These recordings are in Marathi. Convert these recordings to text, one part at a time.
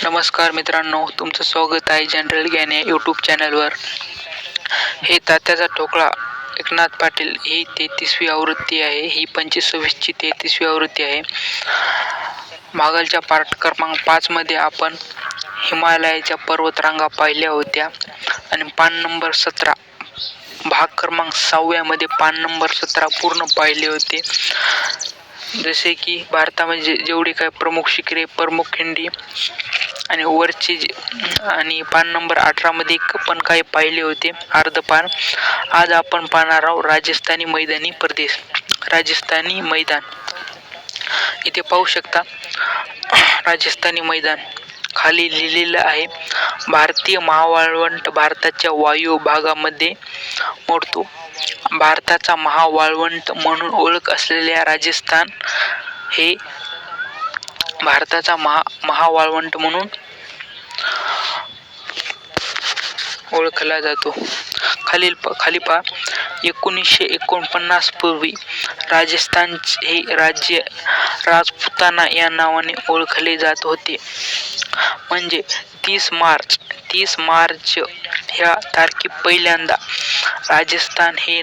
नमस्कार मित्रांनो, तुमचं स्वागत आहे जनरल ज्ञान या यूट्यूब चॅनलवर. हे तात्याचा ठोकळा एकनाथ पाटील ही 33वी आवृत्ती आहे. ही 2526ची 33वी आवृत्ती आहे. मागलच्या पार्ट क्रमांक 5 आपण हिमालयाच्या पर्वतरांगा पाहिल्या होत्या आणि पान नंबर 17 भाग क्रमांक 6 पान नंबर 17 पूर्ण पाहिले होते. जसे की भारतामध्ये जेवढे काही प्रमुख शिखरे, प्रमुख खिंडी आणि वरचे आणि पान नंबर 18 पण काही पाहिले होते अर्धपान. आज आपण पाहणार आहोत राजस्थानी मैदानी प्रदेश. राजस्थानी मैदान इथे पाहू शकता. राजस्थानी मैदान खाली लिहिलेलं आहे. भारतीय महावाळवंट भारताच्या वायू भागामध्ये मोडतो. भारताचा महावाळवंट म्हणून ओळख असलेल्या राजस्थान हे भारताचा महावाळवंट म्हणून ओळखला जातो. खाली पहा. 1949 पूर्वी राजस्थान हे राज्य राजपुताना या नावाने ओळखले जात होते. म्हणजे 30 मार्च ह्या तारखे पहिल्यांदा राजस्थान हे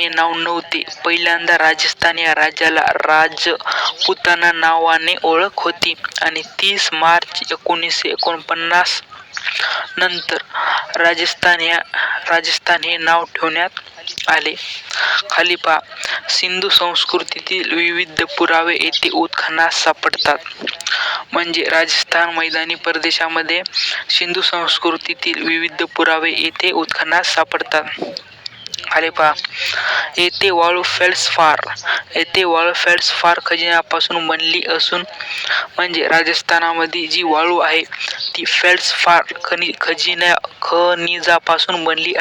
नाव नव्हते. पहिल्यांदा राजस्थान या राज्याला राजपुताना नावाने ओळख होती आणि 30 मार्च 1949 नंतर राजस्थान हे नाव ठेवण्यात आले. खाली पहा. सिंधू संस्कृतीतील विविध पुरावे येथे उत्खननास सापडतात. म्हणजे राजस्थान मैदानी प्रदेशामध्ये सिंधू संस्कृतीतील विविध पुरावे येथे उत्खननास सापडतात. खाली पहा. येथे वाळू फेल्ड्सफार खनिजापासून बनली असून, म्हणजे राजस्थानामध्ये जी वाळू आहे ती फेल्ड्सफार खनिजापासून बनली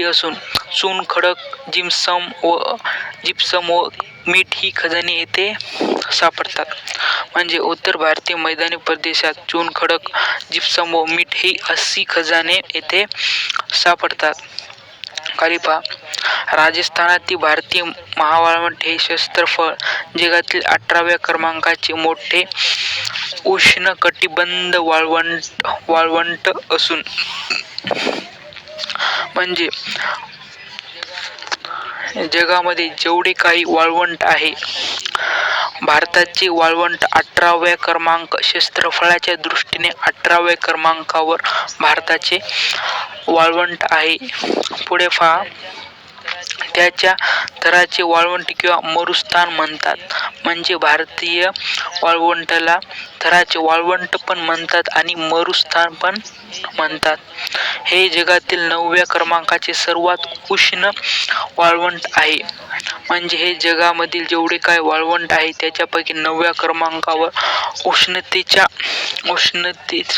असून चून, खडक, जिप्सम व मीठ ही खनिजे येथे सापडतात. म्हणजे उत्तर भारतीय मैदानी प्रदेशात चून, खडक, जिप्सम व मीठ ही अशी खनिजे येथे सापडतात. खाली पहा. राजस्थानातील भारतीय महावाळवंट हे क्षेत्रफळ जगातील 18व्या क्रमांकाचे मोठे उष्णकटिबंध वाळवंट असून, म्हणजे जगामध्ये जेवढे काही वाळवंट आहे, भारताचे वाळवंट 18व्या क्रमांक, क्षेत्रफळाच्या दृष्टीने 18व्या क्रमांकावर भारताचे वाळवंट आहे. पुढे पहा. त्याच्या थराचे वाळवंट किंवा मरुस्थान म्हणतात. म्हणजे भारतीय वाळवंटाला थराचे वाळवंट पण म्हणतात आणि मरुस्थान पण म्हणतात. हे जगातील 9व्या क्रमांकाचे सर्वात उष्ण वाळवंट आहे. म्हणजे हे जगामधील जेवढे काही वाळवंट आहे त्याच्यापैकी 9व्या क्रमांकावर उष्णतेचे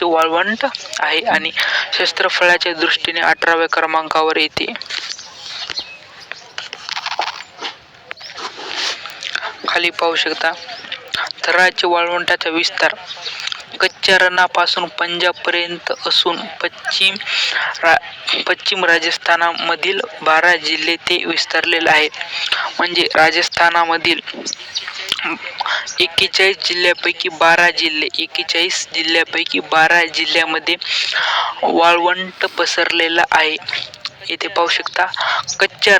वाळवंट आहे आणि क्षेत्रफळाच्या दृष्टीने 18व्या क्रमांकावर येते. खाली पाहू शकता. थराच्या वाळवंटाचा विस्तार कच्च्या रणापासून पंजाब पर्यंत असून पश्चिम राजस्थानामधील 12 जिल्हे ते विस्तारलेले आहे. म्हणजे राजस्थानामधील 41 जिल्ह्यापैकी 12 जिल्ह्यामध्ये वाळवंट पसरलेला आहे. इथे पाहू शकता. कच्च्या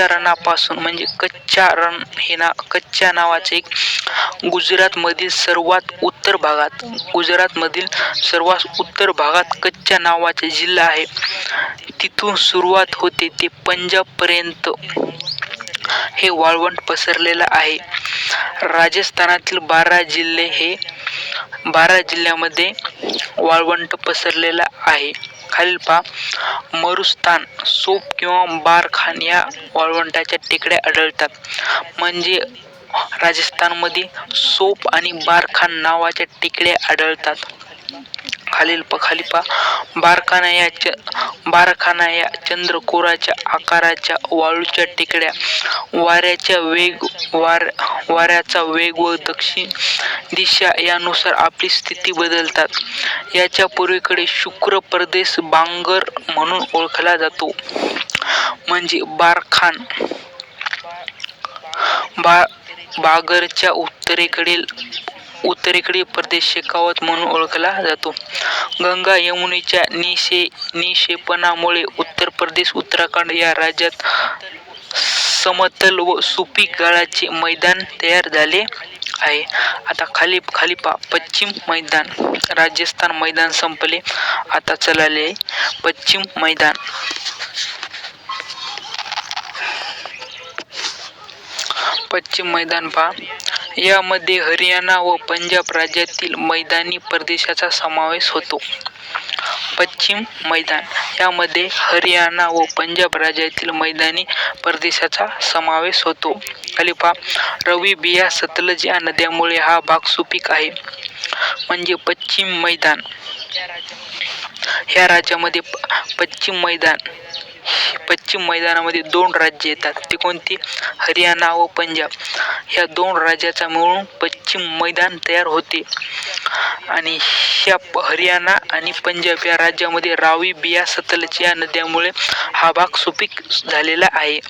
रणापासून म्हणजे कच्च्या नावाचे एक गुजरातमधील सर्वात उत्तर भागात कच्च्या नावाचा जिल्हा आहे. तिथून सुरुवात होते ते पंजाब पर्यंत हे वाळवंट पसरलेलं आहे. राजस्थानातील 12 जिल्ह्यामध्ये वाळवंट पसरलेलं आहे. खालील पहा. मरुस्थान, सोप किंवा बारखान या वाळवंटाच्या टेकड्या आढळतात. म्हणजे राजस्थानमध्ये सोप आणि बारखान नावाच्या टेकड्या आढळतात. खाली पहा. बारखाना या चंद्रकोराच्या आकाराच्या वाळूच्या टेकड्या वाऱ्याचा वेग व दक्षिण दिशा यानुसार आपली स्थिती बदलतात. याच्या पूर्वेकडे शुक्र प्रदेश बांगर म्हणून ओळखला जातो. म्हणजे बागरच्या उत्तरेकडील प्रदेश शेखावत म्हणून ओळखला जातो. गंगा यमुनेच्या निक्षेपणामुळे उत्तर प्रदेश उत्तराखंड या राज्यात समतल व सुपीक गाळाचे मैदान तयार झाले आहे. आता खाली पहा पश्चिम मैदान. राजस्थान मैदान संपले, आता चलाले पश्चिम मैदान. पश्चिम मैदान पहा. यामध्ये हरियाणा व पंजाब राज्यातील मैदानी प्रदेशाचा समावेश होतो. पश्चिम मैदान यामध्ये हरियाणा व पंजाब राज्यातील मैदानी प्रदेशाचा समावेश होतो. खाली पहा. रवी, बिया, सतलज या नद्यांमुळे हा भाग सुपीक आहे. म्हणजे पश्चिम मैदान. ह्या राज्यामध्ये पश्चिम मैदानामध्ये 2 राज्ये येतात. ती कोणती? हरियाणा व पंजाब. ह्या 2 राज्याचा मिळून पश्चिम मैदान तयार होते. आणि ह्या हरियाणा आणि पंजाब या राज्यामध्ये रावी, बिया, सतलज या नद्यांमुळे हा भाग सुपीक झालेला आहे.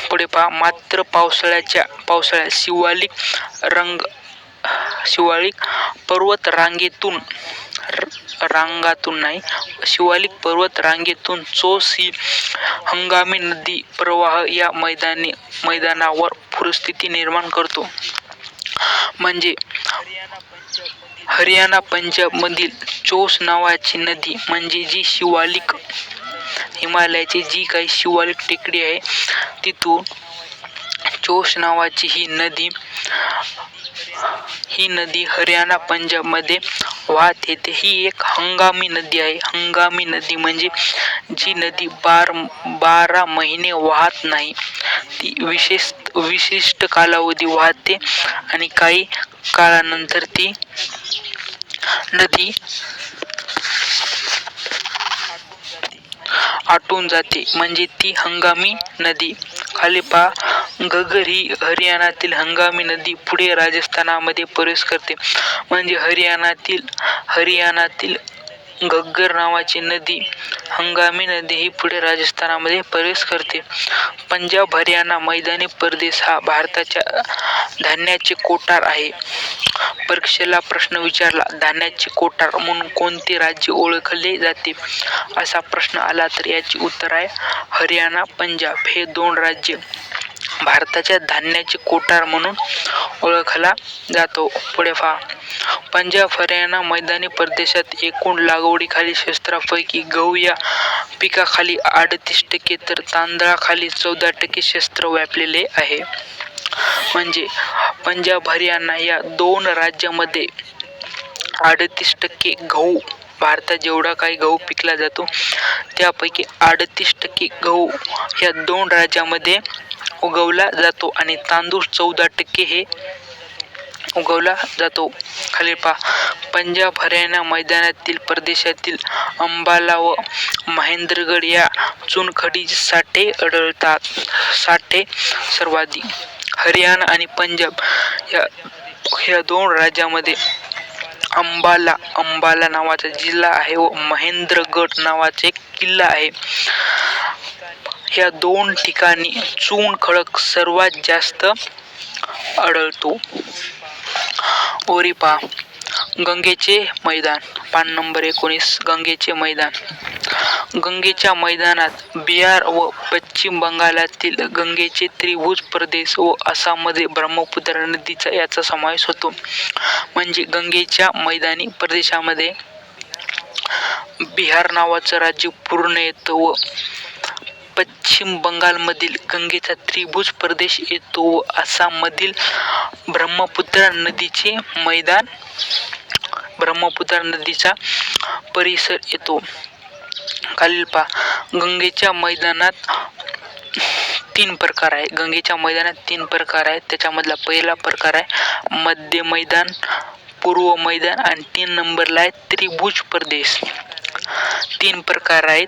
पुढे पहा. मात्र पावसाळ्यात शिवालिक पर्वत रांगेतून चोस ही हंगामी नदी प्रवाह या मैदानावर पूरस्थिती निर्माण करतो. म्हणजे हरियाणा पंजाब मधील चोस नावाची नदी, म्हणजे जी शिवालिक हिमालयाची जी काही शिवालिक टेकडी आहे तिथून चोस नावाची ही नदी हरियाणा पंजाब मध्ये वाहत येते. ही एक हंगामी नदी आहे. हंगामी नदी म्हणजे जी नदी 12 महिने वाहत नाही. ती विशिष्ट कालावधी वाहते आणि काही काळानंतर ती नदी आटून जाते, म्हणजे ती हंगामी नदी. खाली पहा. घग्गर ही हरियाणातील हंगामी नदी पुढे राजस्थानामध्ये प्रवेश करते. म्हणजे हरियाणातील घग्गर नावाची नदी हंगामी नदी ही पुढे राजस्थानामध्ये प्रवेश करते. पंजाब हरियाणा मैदानी प्रदेश हा भारताच्या धान्याचे कोठार आहे. परीक्षेला प्रश्न विचारला, धान्याचे कोठार म्हणून कोणते राज्य ओळखले जाते असा प्रश्न आला तर याचे उत्तर आहे हरियाणा, पंजाब हे 2 राज्य भारताच्या धान्याचे कोठार म्हणून ओळखला जातो. पुढे पहा. पंजाब हरियाणा मैदानी प्रदेशात एकूण लागवडीखाली क्षेत्रापैकी गहू या पिकाखाली 38% तर तांदळाखाली 14% क्षेत्र व्यापलेले आहे. म्हणजे पंजाब हरियाणा या 2 राज्यामध्ये 38% गहू, भारतात जेवढा काही गहू पिकला जातो त्यापैकी 38% गहू या 2 राज्यामध्ये उगवला जातो आणि तांदूळ 14% हे उगवला जातो. खाली पहा. पंजाब हरियाणा मैदानातील प्रदेशातील अंबाला व महेंद्रगड या चुनखडी साठे आढळतात. साठे सर्वाधिक हरियाणा आणि पंजाब या 2 राज्यामध्ये अंबाला नावाचा जिल्हा आहे व महेंद्रगड नावाचा एक किल्ला आहे. ह्या 2 ठिकाणी चुनखडक सर्वात जास्त आढळतो. वरी पहा. गंगेचे मैदान. पान नंबर 19. गंगेचे मैदान. गंगेच्या मैदानात बिहार व पश्चिम बंगालातील गंगेचे त्रिभुज प्रदेश व आसाममध्ये ब्रह्मपुत्रा नदीचा याचा समावेश होतो. म्हणजे गंगेच्या मैदानी प्रदेशामध्ये बिहार नावाचं राज्य पूर्ण येतं व पश्चिम बंगालमधील गंगेचा त्रिभुज प्रदेश येतो व आसाममधील ब्रह्मपुत्रा नदीचे मैदान, ब्रह्मपुत्रा नदीचा परिसर येतो. खालील पहा. गंगेच्या मैदानात 3 प्रकार आहे. गंगेच्या मैदानात 3 प्रकार आहेत. त्याच्यामधला पहिला प्रकार आहे मध्य मैदान, पूर्व मैदान आणि 3 नंबरला आहे त्रिभुज प्रदेश. 3 प्रकार आहेत.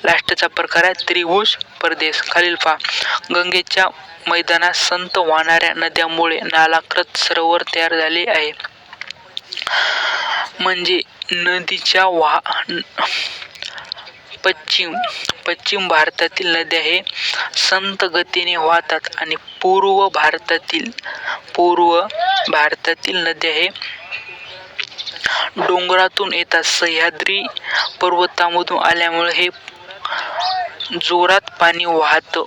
लास्टचा प्रकार आहे त्रिभुज प्रदेश. खालील पहा. गंगेच्या मैदानात संत वाहणाऱ्या नद्यामुळे नालाकृत सरोवर तयार झाले आहे. म्हणजे नदीच्या पश्चिम भारतातील नद्या हे संत गतीने वाहतात आणि पूर्व भारतातील नद्या हे डोंगरातून येतात. सह्याद्री पर्वतामधून आल्यामुळे हे जोरात पाणी वाहतं.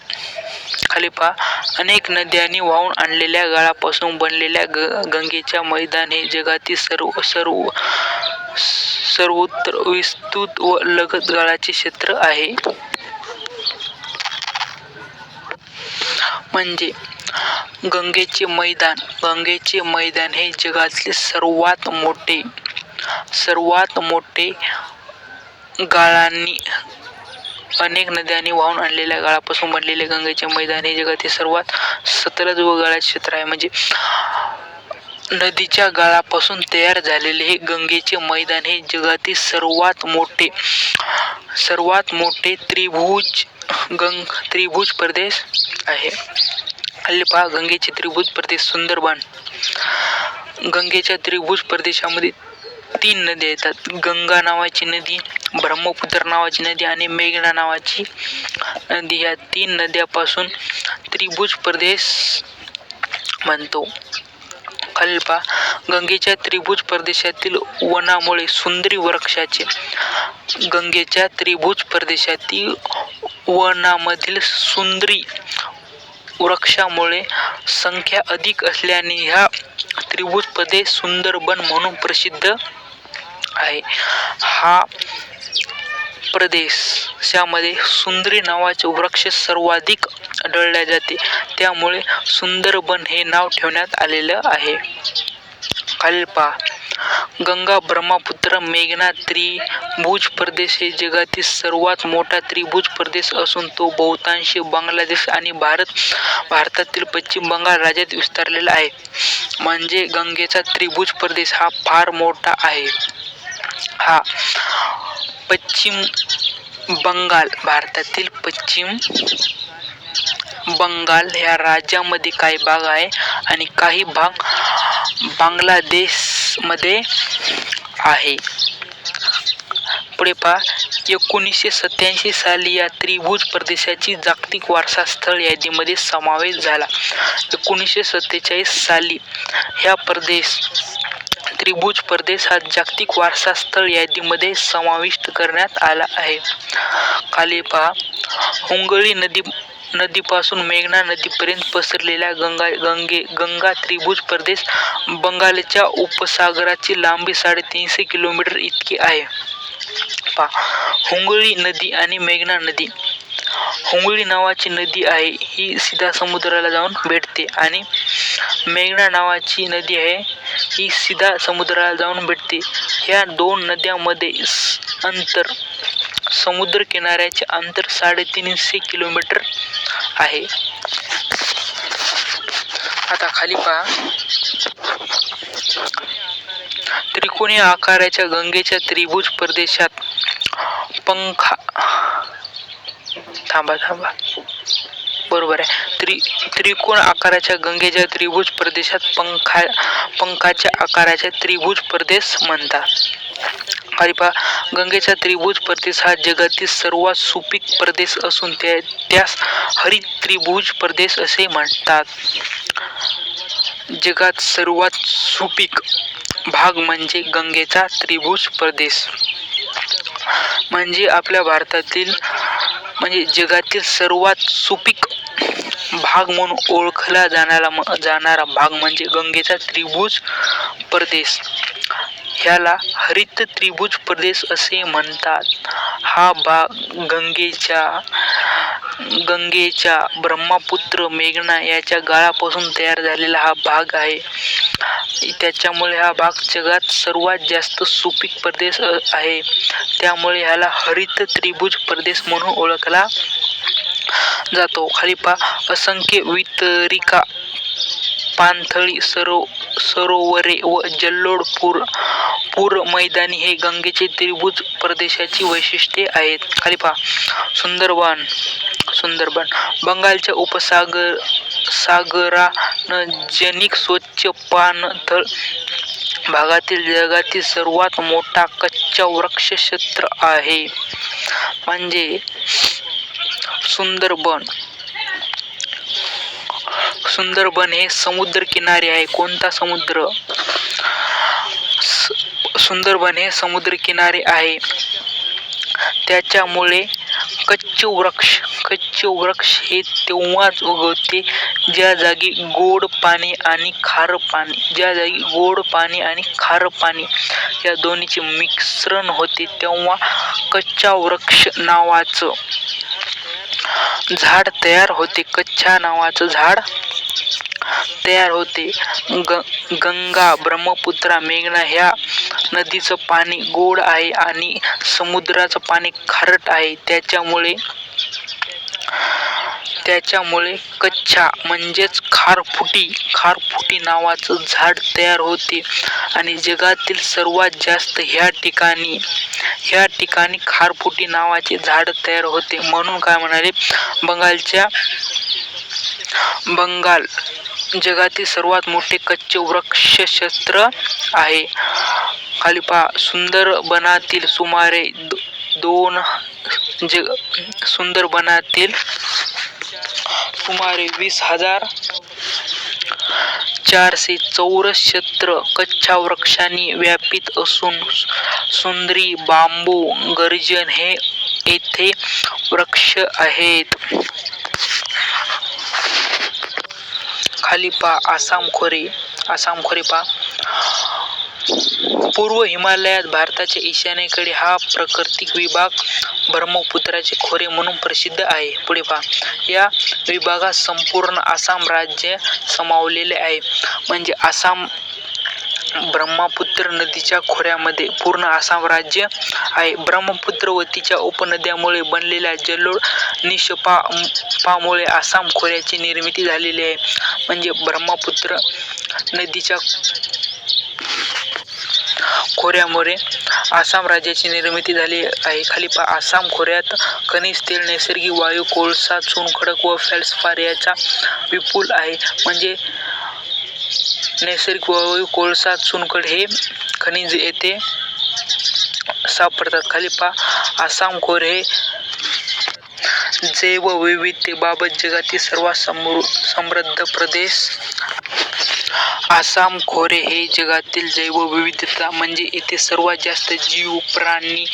खाली पहा, अनेक नद्यांनी वाहून आणलेल्या गाळापासून बनलेल्या गंगेच्या मैदान हे जगातील सर्वत्र विस्तृत व लगत गाळाचे क्षेत्र आहे. म्हणजे गंगेचे मैदान हे जगातले सर्वात मोठे गाळांनी अनेक नद्यांनी वाहून आणलेल्या गाळापासून बनलेले गंगेचे मैदान हे जगातील सर्वात सतलज व गाळाचे क्षेत्र आहे. म्हणजे नदीच्या गाळापासून तयार झालेले हे गंगेचे मैदान हे जगातील सर्वात मोठे त्रिभुज प्रदेश आहे. हल्ली पहा, गंगेचे त्रिभुज प्रदेश सुंदरबन. गंगेच्या त्रिभुज प्रदेशामध्ये 3 नद्या येतात. गंगा नावाची नदी, ब्रह्मपुत्र नावाची नदी आणि मेघना नावाची नदी. या 3 नद्यापासून त्रिभुज प्रदेश म्हणतो. खाली पहा, गंगेच्या त्रिभुज प्रदेशातील वनामुळे सुंदरी वृक्षाचे गंगेच्या त्रिभुज प्रदेशातील वनामधील सुंदरी वृक्षामुळे संख्या अधिक असल्याने ह्या त्रिभुज प्रदेश सुंदरबन म्हणून प्रसिद्ध आहे. हा प्रदेशामध्ये सुंदरी नावाचे वृक्ष सर्वाधिक आढळले जाते, त्यामुळे सुंदरबन हे नाव ठेवण्यात आलेलं आहे. खाली पहा, गंगा ब्रह्मपुत्र मेघना त्रिभुज प्रदेश हे जगातील सर्वात मोठा त्रिभुज प्रदेश असून तो बहुतांशी बांगलादेश आणि भारतातील पश्चिम बंगाल राज्यात विस्तारलेला आहे. म्हणजे गंगेचा त्रिभुज प्रदेश हा फार मोठा आहे. हा पश्चिम बंगाल, भारतातील पश्चिम बंगाल ह्या राज्यामध्ये काही भाग आहे आणि काही भाग बांगलादेशमध्ये आहे. पुढे पहा, 1987 साली या त्रिभुज प्रदेशाची जागतिक वारसा स्थळ यादीमध्ये समावेश झाला. 1947 साली ह्या त्रिभुज प्रदेश हा जागतिक वारसा स्थळ यादीमध्ये समाविष्ट करण्यात आला आहे. खाली पहा, हुंगळी नदीपासून मेघना नदीपर्यंत पसरलेल्या गंगा त्रिभुज प्रदेश बंगालच्या उपसागराची लांबी 350 किलोमीटर इतकी आहे. हुंगळी नदी आणि मेघना नदी. हुंगळी नावाची नदी आहे ही सीधा समुद्राला जाऊन भेटते आणि मेघना नावाची नदी आहे ही सीधा समुद्राला जाऊन भेटते. ह्या 2 नद्यांमध्ये समुद्र किनाऱ्याचे अंतर 350 किलोमीटर आहे. आता खाली पहा, त्रिकोणी आकाराच्या गंगेच्या त्रिभुज प्रदेशात बरोबर आहे. त्रिकोण आकाराच्या गंगेच्या त्रिभुज प्रदेशात पंखाच्या आकाराच्या त्रिभुज प्रदेश म्हणतात. खाली पहा, गंगेचा त्रिभुज प्रदेश हा जगातील सर्वात सुपीक प्रदेश असून त्यास हरित त्रिभुज प्रदेश असे म्हणतात. जगात सर्वात सुपीक भाग म्हणजे गंगेचा त्रिभुज प्रदेश. म्हणजे आपल्या भारतातील जगातील सर्वात सुपीक भाग म्हणून ओळखला जाणारा भाग म्हणजे गंगेचा त्रिभुज प्रदेश. ह्याला हरित त्रिभुज प्रदेश असे म्हणतात. हा भाग गंगेच्या ब्रह्मपुत्र मेघना याच्या गाळापासून तयार झालेला हा भाग आहे. त्याच्यामुळे हा भाग जगात सर्वात जास्त सुपीक प्रदेश आहे. त्यामुळे ह्याला हरित त्रिभुज प्रदेश म्हणून ओळखला जातो. खाली पहा, असंख्य वितरिका, पाणथळी सरोवरे व जलोढ पूर मैदानी हे गंगेचे त्रिभुज प्रदेशाची वैशिष्ट्ये आहेत. खाली पहा, सुंदरबन बंगालच्या उपसागरानजीक स्वच्छ पाणथळ भागातील जगातील सर्वात मोठा कच्चा वृक्ष क्षेत्र आहे. म्हणजे सुंदरबन सुंदरबन हे समुद्र किनारे आहे. कोणता समुद्र? सुंदरबन हे समुद्र किनारे आहे. त्याच्यामुळे कच्छ वृक्ष हे तेव्हाच उगवते ज्या जागी गोड पाणी आणि खारं पाणी या दोन्हीचे मिश्रण होते तेव्हा कच्चा वृक्ष नावाचं झाड तयार होते. गंगा, ब्रह्मपुत्रा, मेघना ह्या नदीचं पाणी गोड आहे आणि समुद्राचं पाणी खारट आहे. त्याच्यामुळे कच्छा म्हणजेच खारफुटी नावाचं झाड तयार होते आणि जगातील सर्वात जास्त ह्या ठिकाणी खारफुटी नावाचे झाड तयार होते. म्हणून काय म्हणाले, बंगाल जगातील सर्वात मोठे कच्चे वृक्ष क्षेत्र आहे. खाली पहा, सुंदरबनातील सुमारे 20,400 चौरस क्षेत्र कच्च्या वृक्षांनी व्यापित असून सुंदरी, बांबू, गर्जन हे येथे वृक्ष आहेत. खाली पहा, आसाम खोरे पहा. पूर्व हिमालयात भारताच्या ईशान्येकडे हा प्राकृतिक विभाग ब्रह्मपुत्राचे खोरे म्हणून प्रसिद्ध आहे. पुढे पहा, या विभागात संपूर्ण आसाम राज्य सामावलेले आहे. म्हणजे आसाम ब्रह्मपुत्र नदीच्या खोऱ्यामध्ये पूर्ण आसाम राज्य आहे. ब्रह्मपुत्र व तिच्या उपनद्यांमुळे बनलेल्या जलोढ निष्कापामुळे आसाम खोऱ्याची निर्मिती झालेली आहे. म्हणजे ब्रह्मपुत्र नदीच्या खोऱ्यामुळे आसाम राज्याची निर्मिती झाली आहे. खाली पहा, आसाम खोऱ्यात खनिज तेल, नैसर्गिक वायू, कोळसा, चुनखडक व फेल्डस्पार याचा विपुल आहे. म्हणजे नैसर्गिक वायू, कोळसा, चुनखड हे खनिज येथे सापडतात. खाली पहा, आसाम खोरे हे जैवविविधतेबाबत जगातील सर्वात समृद्ध प्रदेश. आसाम खोरे हे जगातील जैवविविधता म्हणजे येथे सर्वात जास्त जीव, प्राणी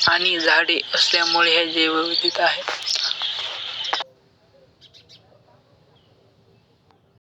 आणि झाडे असल्यामुळे हे जैवविविधता आहे.